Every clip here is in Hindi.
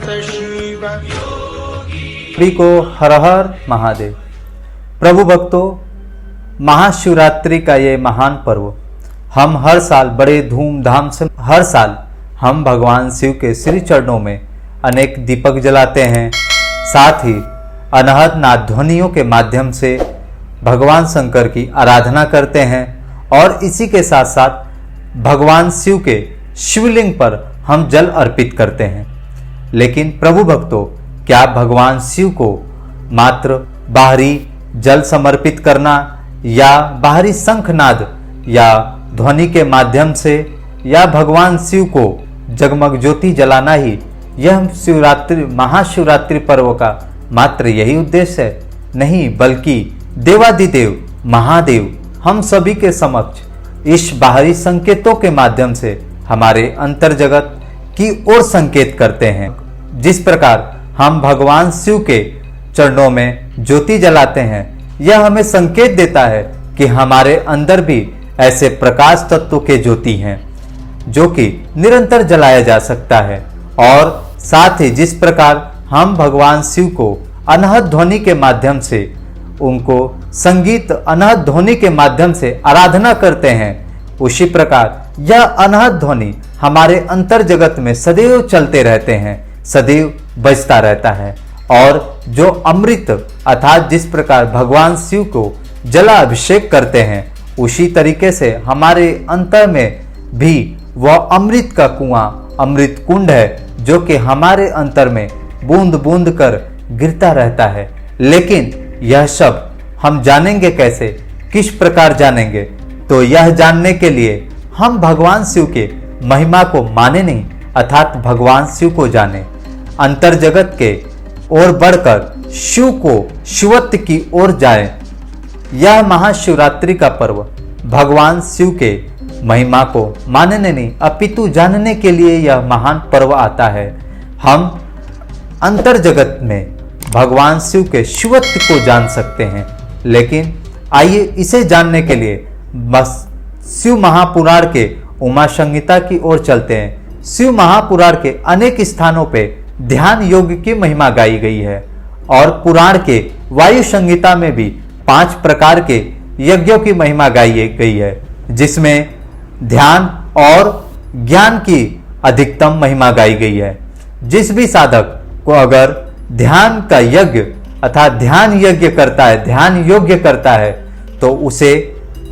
सभी को हर हर महादेव। प्रभु भक्तों, महाशिवरात्रि का ये महान पर्व हम हर साल बड़े धूमधाम से हम भगवान शिव के श्री चरणों में अनेक दीपक जलाते हैं। साथ ही अनहद नाद ध्वनियों के माध्यम से भगवान शंकर की आराधना करते हैं और इसी के साथ साथ भगवान शिव के शिवलिंग पर हम जल अर्पित करते हैं। लेकिन प्रभु भक्तों, क्या भगवान शिव को मात्र बाहरी जल समर्पित करना या बाहरी शंखनाद या ध्वनि के माध्यम से या भगवान शिव को जगमग ज्योति जलाना ही यह शिवरात्रि महाशिवरात्रि पर्व का मात्र यही उद्देश्य है? नहीं, बल्कि देवादिदेव महादेव हम सभी के समक्ष इस बाहरी संकेतों के माध्यम से हमारे अंतर जगत की ओर संकेत करते हैं। जिस प्रकार हम भगवान शिव के चरणों में ज्योति जलाते हैं, यह हमें संकेत देता है कि हमारे अंदर भी ऐसे प्रकाश तत्व के ज्योति हैं जो कि निरंतर जलाया जा सकता है। और साथ ही जिस प्रकार हम भगवान शिव को अनहद ध्वनि के माध्यम से उनको संगीत अनहद ध्वनि के माध्यम से आराधना करते हैं, उसी प्रकार यह अनहद ध्वनि हमारे अंतर जगत में सदैव चलते रहते हैं, सदैव बजता रहता है। और जो अमृत अर्थात जिस प्रकार भगवान शिव को जला अभिषेक करते हैं, उसी तरीके से हमारे अंतर में भी वह अमृत का कुआं अमृत कुंड है जो कि हमारे अंतर में बूंद बूंद कर गिरता रहता है। लेकिन यह सब हम जानेंगे कैसे, किस प्रकार जानेंगे? तो यह जानने के लिए हम भगवान शिव के महिमा को माने नहीं, अर्थात भगवान शिव को जाने, अंतर जगत के ओर बढ़कर शिव को शिवत्व की ओर जाए। यह महाशिवरात्रि का पर्व भगवान शिव के महिमा को मानने नहीं अपितु जानने के लिए यह महान पर्व आता है। हम अंतर जगत में भगवान शिव के शिवत्व को जान सकते हैं। लेकिन आइए इसे जानने के लिए बस शिव महापुराण के उमा संहिता की ओर चलते हैं। शिव महापुराण के अनेक स्थानों पे ध्यान योग की महिमा गाई गई है और पुराण के वायु संहिता में भी 5 प्रकार के यज्ञों की महिमा गाई गई है, जिसमें ध्यान और ज्ञान की अधिकतम महिमा गाई गई है। जिस भी साधक को अगर ध्यान का यज्ञ अर्थात ध्यान यज्ञ करता है, ध्यान योग्य करता है, तो उसे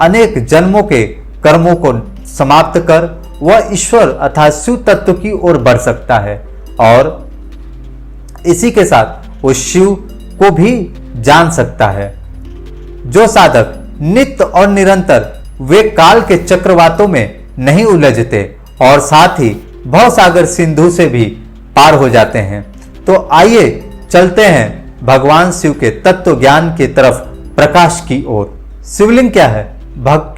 अनेक जन्मों के कर्मों को समाप्त कर वह ईश्वर अर्थात शिव तत्व की ओर बढ़ सकता है और इसी के साथ वो शिव को भी जान सकता है। जो साधक नित्य और निरंतर वे काल के चक्रवातों में नहीं उलझते और साथ ही भवसागर सिंधु से भी पार हो जाते हैं, तो आइए चलते हैं भगवान शिव के तत्व ज्ञान की तरफ, प्रकाश की ओर। शिवलिंग क्या है?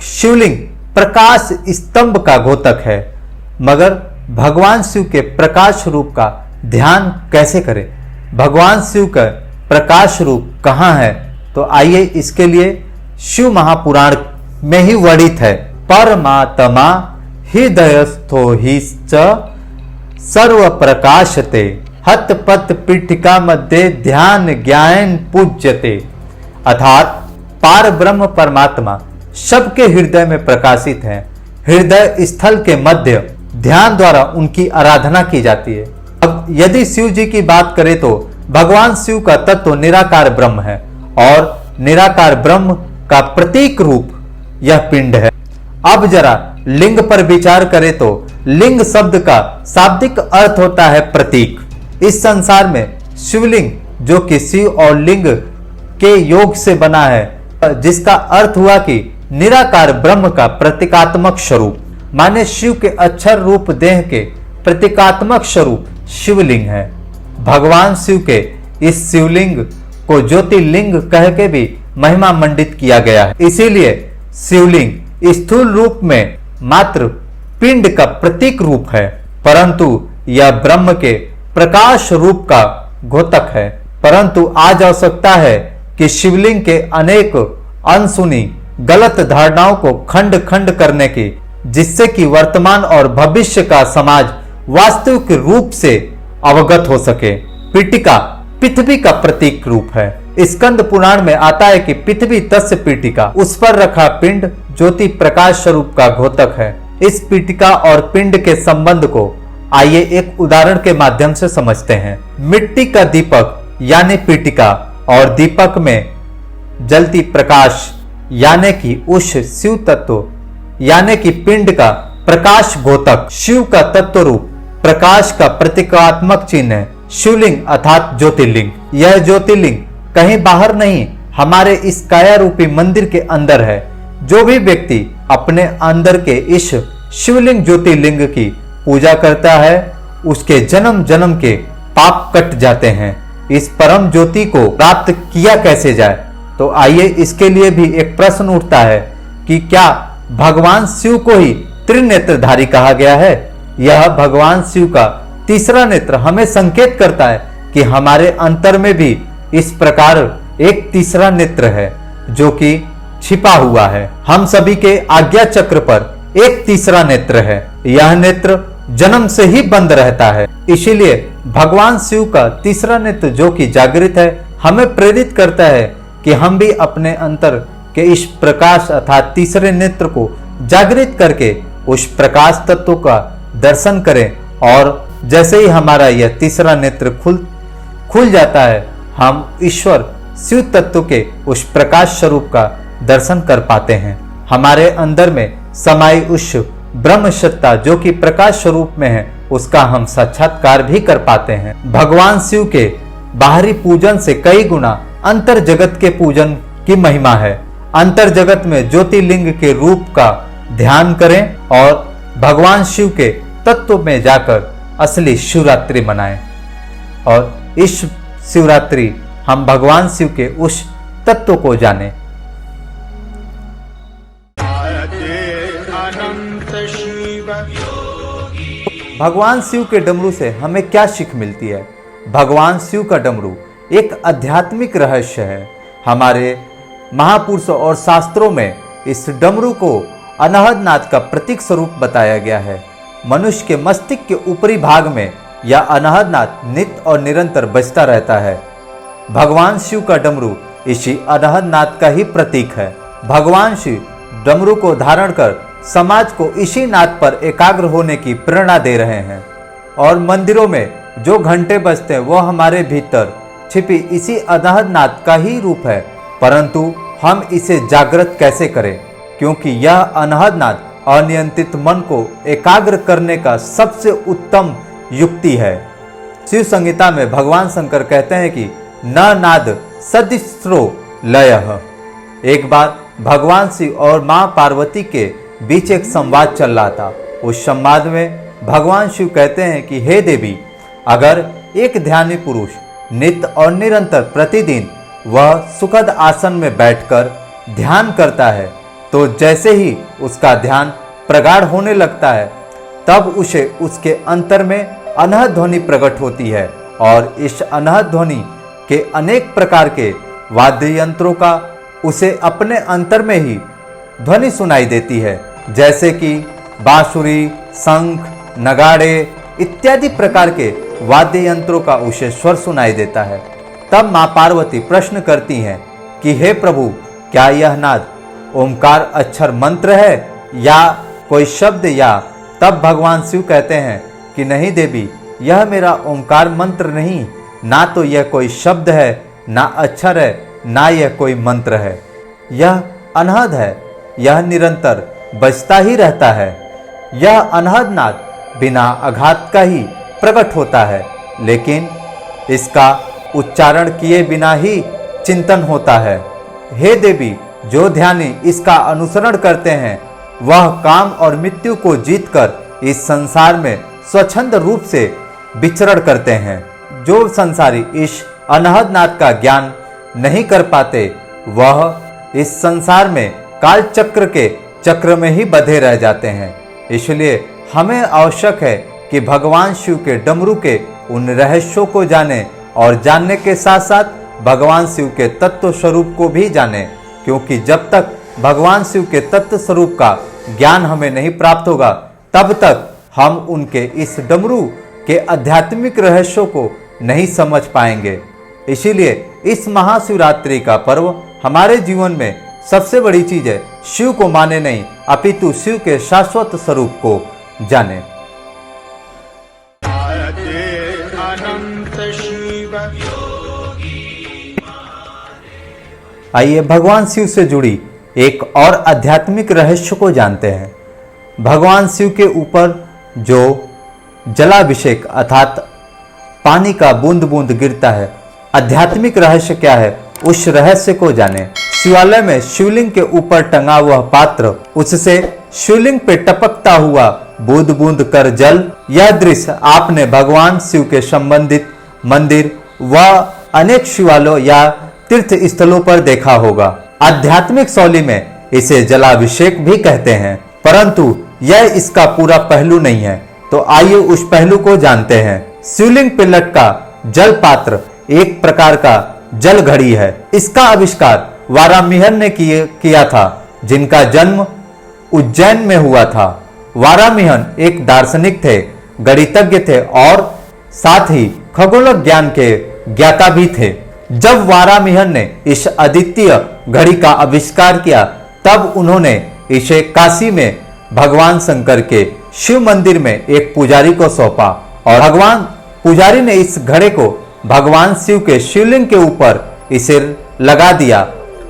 शिवलिंग प्रकाश स्तंभ का घोतक है, मगर भगवान शिव के प्रकाश रूप का ध्यान कैसे करें? भगवान शिव का प्रकाश रूप कहाँ है? तो आइए इसके लिए शिव महापुराण में ही वर्णित है। परमात्मा हृदयस्थो हि सर्व प्रकाशते हतपत पीठिका मध्य ध्यान ज्ञान पूज्यते। अर्थात पार ब्रह्म परमात्मा सबके हृदय में प्रकाशित है। हृदय स्थल के मध्य ध्यान द्वारा उनकी आराधना की जाती है। अब यदि शिव जी की बात करें तो भगवान शिव का तत्व निराकार ब्रह्म है और निराकार ब्रह्म का प्रतीक रूप यह पिंड है। अब जरा लिंग पर विचार करें तो लिंग शब्द का शाब्दिक अर्थ होता है प्रतीक। इस संसार में शिवलिंग जो कि शिव और लिंग के योग से बना है, जिसका अर्थ हुआ कि निराकार ब्रह्म का प्रतीकात्मक स्वरूप, माने शिव के अक्षर रूप देह के प्रतीकात्मक स्वरूप शिवलिंग है। भगवान शिव के इस शिवलिंग को ज्योतिर्लिंग कह के भी महिमा मंडित किया गया है। इसीलिए शिवलिंग स्थूल रूप में मात्र पिंड का प्रतीक रूप है, परंतु यह ब्रह्म के प्रकाश रूप का घोतक है। परंतु आज आवश्यकता है कि शिवलिंग के अनेक अनसुनी गलत धारणाओं को खंड खंड करने की, जिससे कि वर्तमान और भविष्य का समाज वास्तविक रूप से अवगत हो सके। पीठिका पृथ्वी का प्रतीक रूप है। स्कंद पुराण में आता है कि पृथ्वी तस्य पीठिका, उस पर रखा पिंड ज्योति प्रकाश स्वरूप का घोतक है। इस पीठिका और पिंड के संबंध को आइए एक उदाहरण के माध्यम से समझते हैं। मिट्टी का दीपक यानी पीठिका और दीपक में जलती प्रकाश यानी कि उस शिव तत्व यानी कि पिंड का प्रकाश घोतक शिव का तत्व रूप प्रकाश का प्रतीकात्मक चिन्ह है। शिवलिंग अर्थात ज्योतिर्लिंग। यह ज्योतिर्लिंग कहीं बाहर नहीं, हमारे इस काया रूपी मंदिर के अंदर है। जो भी व्यक्ति अपने अंदर के इस शिवलिंग ज्योतिर्लिंग की पूजा करता है, उसके जन्म जन्म के पाप कट जाते हैं। इस परम ज्योति को प्राप्त किया कैसे जाए? तो आइए इसके लिए भी एक प्रश्न उठता है कि क्या भगवान शिव को ही त्रिनेत्रधारी कहा गया है? यह भगवान शिव का तीसरा नेत्र हमें संकेत करता है कि हमारे अंतर में भी इस प्रकार एक तीसरा नेत्र है जो कि छिपा हुआ है। हम सभी के आज्ञा चक्र पर एक तीसरा नेत्र है। यह नेत्र जन्म से ही बंद रहता है। इसीलिए भगवान शिव का तीसरा नेत्र जो कि जागृत है, हमें प्रेरित करता है कि हम भी अपने अंतर के इस प्रकाश अर्थात तीसरे नेत्र को जागृत करके उस प्रकाश तत्व का दर्शन करें। और जैसे ही हमारा यह तीसरा नेत्र खुल जाता है, हम ईश्वर शिव तत्व के उस प्रकाश स्वरूप का दर्शन कर पाते हैं। हमारे अंदर में समाई उस ब्रह्म सत्ता जो कि प्रकाश स्वरूप में है, उसका हम साक्षात्कार भी कर पाते हैं। भगवान शिव के बाहरी पूजन से कई गुना अंतर जगत के पूजन की महिमा है। अंतर जगत में ज्योतिर्लिंग के रूप का ध्यान करें और भगवान शिव के तत्व में जाकर असली शिवरात्रि मनाएं। और इस शिवरात्रि हम भगवान शिव के उस तत्व को जानें। भगवान शिव के डमरू से हमें क्या सीख मिलती है? भगवान शिव का डमरू एक आध्यात्मिक रहस्य है। हमारे महापुरुषों और शास्त्रों में इस डमरू को अनहद नाद का प्रतीक स्वरूप बताया गया है। मनुष्य के मस्तिष्क के ऊपरी भाग में यह अनहद नाद नित्य और निरंतर बजता रहता है। भगवान शिव का डमरू इसी अनहद नाद का ही प्रतीक है। भगवान शिव डमरू को धारण कर समाज को इसी नाद पर एकाग्र होने की प्रेरणा दे रहे हैं। और मंदिरों में जो घंटे बजते हैं वो हमारे भीतर छिपी इसी अनहद नाद का ही रूप है। परंतु हम इसे जागृत कैसे करें? क्योंकि यह अनहद नाद अनियंत्रित मन को एकाग्र करने का सबसे उत्तम युक्ति है। शिव संहिता में भगवान शंकर कहते हैं कि न नाद सदृशो लयः। एक बार भगवान शिव और मां पार्वती के बीच एक संवाद चल रहा था। उस संवाद में भगवान शिव कहते हैं कि हे देवी, अगर एक ध्यानी पुरुष नित्य और निरंतर प्रतिदिन वह सुखद आसन में बैठकर ध्यान करता है, तो जैसे ही उसका ध्यान प्रगाढ़ होने लगता है, तब उसे उसके अंतर में अनहद ध्वनि प्रकट होती है। और इस अनहद ध्वनि के अनेक प्रकार के वाद्य यंत्रों का उसे अपने अंतर में ही ध्वनि सुनाई देती है, जैसे कि बांसुरी, शंख, नगाड़े इत्यादि प्रकार के वाद्य यंत्रों का उसे स्वर सुनाई देता है। तब मां पार्वती प्रश्न करती हैं कि हे प्रभु, क्या यह नाद ओमकार अक्षर मंत्र है या कोई शब्द? या तब भगवान शिव कहते हैं कि नहीं देवी, यह मेरा ओमकार मंत्र नहीं, ना तो यह कोई शब्द है, ना अक्षर है, ना यह कोई मंत्र है। यह अनहद है, यह निरंतर बजता ही रहता है। यह अनहद नाद बिना आघात का ही प्रकट होता है, लेकिन इसका उच्चारण किए बिना ही चिंतन होता है। हे देवी, जो ध्यानी इसका अनुसरण करते हैं वह काम और मृत्यु को जीतकर इस संसार में स्वच्छंद रूप से विचरण करते हैं। जो संसारी इस अनहद नाद का ज्ञान नहीं कर पाते, वह इस संसार में काल चक्र के चक्र में ही बंधे रह जाते हैं। इसलिए हमें आवश्यक है कि भगवान शिव के डमरू के उन रहस्यों को जानें और जानने के साथ साथ भगवान शिव के तत्व स्वरूप को भी जानें, क्योंकि जब तक भगवान शिव के तत्व स्वरूप का ज्ञान हमें नहीं प्राप्त होगा, तब तक हम उनके इस डमरू के आध्यात्मिक रहस्यों को नहीं समझ पाएंगे। इसीलिए इस महाशिवरात्रि का पर्व हमारे जीवन में सबसे बड़ी चीज है, शिव को माने नहीं अपितु शिव के शाश्वत स्वरूप को जाने। आइए भगवान शिव से जुड़ी एक और आध्यात्मिक रहस्य को जानते हैं। भगवान शिव के ऊपर जो जलाभिषेक अर्थात पानी का बूंद बूंद गिरता है, आध्यात्मिक रहस्य क्या है, उस रहस्य को जाने। शिवालय में शिवलिंग के ऊपर टंगा हुआ पात्र, उससे शिवलिंग पे टपकता हुआ बूंद बूंद कर जल, यह दृश्य आपने भगवान शिव के संबंधित मंदिर व अनेक शिवालयों या तीर्थ स्थलों पर देखा होगा। आध्यात्मिक शैली में इसे जलाभिषेक भी कहते हैं, परंतु यह इसका पूरा पहलू नहीं है। तो आइए उस पहलू को जानते हैं। शिवलिंग पे लटका जल पात्र एक प्रकार का जल घड़ी है। इसका आविष्कार वारामिहन ने किया था, जिनका जन्म उज्जैन में हुआ था। वारामिहन एक दार्शनिक थे, गणितज्ञ थे और साथ ही खगोल ज्ञान के ज्ञाता भी थे। जब वारामिहन ने इस अद्वितीय घड़ी का आविष्कार किया, तब उन्होंने इसे काशी में भगवान शंकर के शिव मंदिर में एक पुजारी को सौंपा और भगवान पुजारी ने इस घड़े को भगवान शिव के शिवलिंग के ऊपर इसे लगा दिया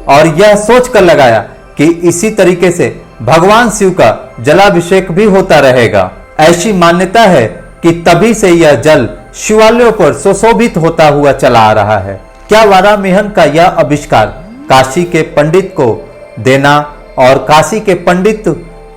और यह सोचकर लगाया कि इसी तरीके से भगवान शिव का जलाभिषेक भी होता रहेगा। ऐसी मान्यता है कि तभी से यह जल शिवालयों पर सुशोभित होता हुआ चला आ रहा है। क्या वारामिहन का यह आविष्कार काशी के पंडित को देना और काशी के पंडित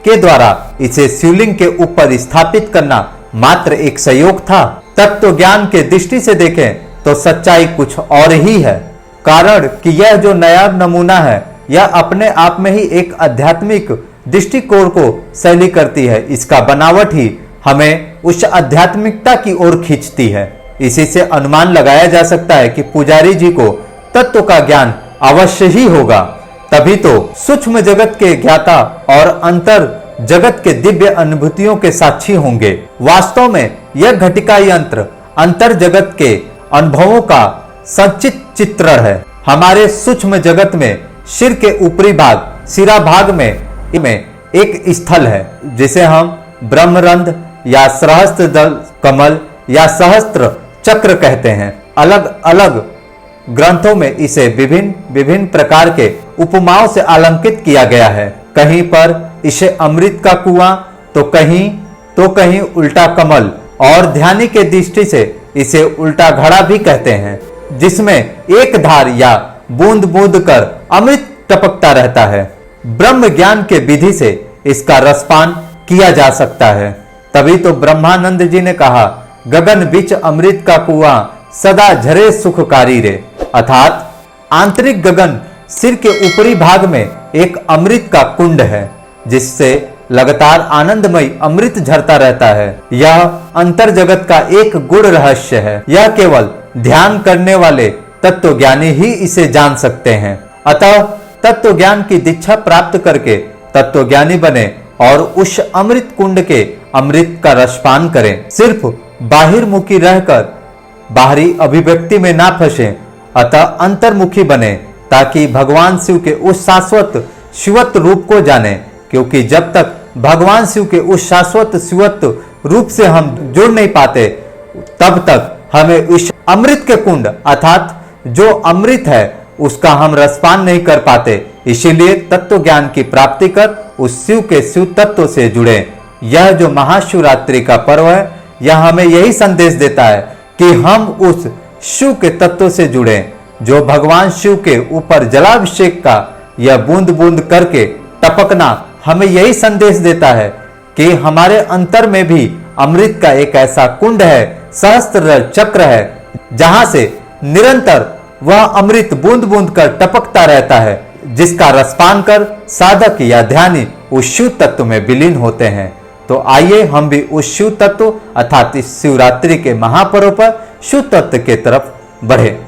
के द्वारा इसे शिवलिंग के ऊपर स्थापित करना मात्र एक संयोग था? तत्व ज्ञान के दृष्टि से देखें तो सच्चाई कुछ और ही है। कारण कि यह जो नया नमूना है, यह अपने आप में ही एक आध्यात्मिक दृष्टिकोण को शैली करती है। इसका बनावट ही हमें उस आध्यात्मिकता की ओर खींचती है। इसी से अनुमान लगाया जा सकता है कि पुजारी जी को तत्व का ज्ञान अवश्य ही होगा, तभी तो सूक्ष्म जगत के ज्ञाता और अंतर जगत के दिव्य अनुभूतियों के साक्षी होंगे। वास्तव में यह घटिका यंत्र अंतर जगत के अनुभवों का संचित चित्रण है। हमारे सूक्ष्म जगत में सिर के ऊपरी भाग सिरा भाग में एक स्थल है, जिसे हम ब्रह्मरंध्र या सहस्त्र दल कमल या सहस्त्र चक्र कहते हैं। अलग अलग ग्रंथों में इसे विभिन्न प्रकार के उपमाओं से अलंकित किया गया है। कहीं पर इसे अमृत का कुआं तो कहीं उल्टा कमल और ध्यानी के दृष्टि से इसे उल्टा घड़ा भी कहते हैं, जिसमें एक धार या बूंद बूंद कर अमृत टपकता रहता है। ब्रह्म ज्ञान के विधि से इसका रसपान किया जा सकता है। तभी तो ब्रह्मानंद जी ने कहा, गगन बीच अमृत का कुआं सदा झरे सुखकारी रे। अर्थात आंतरिक गगन सिर के ऊपरी भाग में एक अमृत का कुंड है, जिससे लगातार आनंदमय अमृत झरता रहता है। यह अंतर जगत का एक गूढ़ रहस्य है। यह केवल ध्यान करने वाले तत्वज्ञानी ही इसे जान सकते हैं। अतः तत्व ज्ञान की दीक्षा प्राप्त करके तत्वज्ञानी बने और उस अमृत कुंड के अमृत का रसपान करें। सिर्फ बाहिर्मुखी रहकर बाहरी अभिव्यक्ति में ना फंसे, अतः अंतर्मुखी बने, ताकि भगवान शिव के उस शाश्वत शिवत्व रूप को जाने। क्योंकि जब तक भगवान शिव के उस शाश्वत शिवत्व रूप से हम जुड़ नहीं पाते, तब तक हमें इस अमृत के कुंड अर्थात जो अमृत है उसका हम रसपान नहीं कर पाते। इसीलिए तत्व ज्ञान की प्राप्ति कर उस शिव के शिव तत्व से जुड़े। यह जो महाशिवरात्रि का पर्व है, यह हमें यही संदेश देता है कि हम उस शिव के तत्व से जुड़े, जो भगवान शिव के ऊपर जलाभिषेक का यह बूंद बूंद करके टपकना हमें यही संदेश देता है कि हमारे अंतर में भी अमृत का एक ऐसा कुंड है, सहस्त्र चक्र है, जहां से निरंतर वह अमृत बूंद बूंद कर टपकता रहता है, जिसका रसपान कर साधक या ध्यानी उस शिव तत्व में विलीन होते हैं। तो आइए हम भी उस शिव तत्व अर्थात इस शिवरात्रि के महापर्व पर शिव तत्व के तरफ बढ़े।